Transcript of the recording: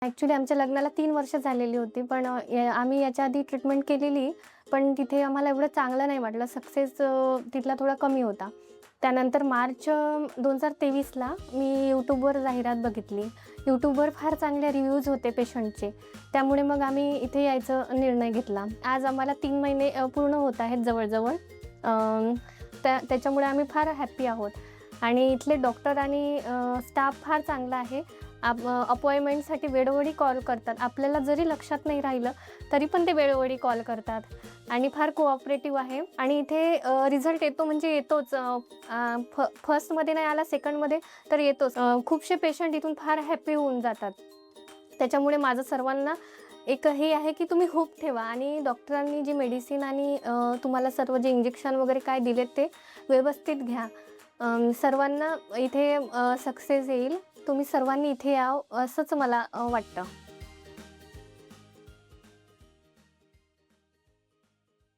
Actually आमच्या लग्नाला 3 वर्ष झालेली होती. पण आम्ही याच्या आधी ट्रीटमेंट केलेली, पण तिथे आम्हाला एवढं चांगलं नाही वाटलं. सक्सेस तिथला थोडा कमी होता. त्यानंतर मार्च 2023ला मी यूट्यूबवर जाहिरात बघितली. यूट्यूबवर फार चांगले रिव्ह्यूज होते पेशंटचे. त्यामुळे मग आम्ही इथे यायचा निर्णय घेतला. आज आम्हाला 3 महिने पूर्ण होत आहेत जवळ-जवळ. त्याच्यामुळे आम्ही फार हॅपी आहोत आणि इथले डॉक्टर आणि स्टाफ फार चांगला आहे. अपॉइंटमेंटसाठी वेळोवेळी कॉल करतात. आपल्याला जरी लक्षात नाही राहिलं तरी पण ते वेळोवेळी कॉल करतात आणि फार कोऑपरेटिव्ह आहे आणि इथे रिझल्ट येतो म्हणजे येतोच. फर्स्टमध्ये नाही आला, सेकंडमध्ये तर येतोच. खूपसे पेशंट इथून फार हॅपी होऊन जातात. त्याच्यामुळे माझं सर्वांना एक हे आहे की तुम्ही होप ठेवा आणि डॉक्टरांनी जी मेडिसिन आणि तुम्हाला सर्व जे इंजेक्शन वगैरे काय दिलेत ते व्यवस्थित घ्या. सर्वांना इथे सक्सेस येईल. तुम्ही सर्वांनी इथे यावं असंच मला वाटतं.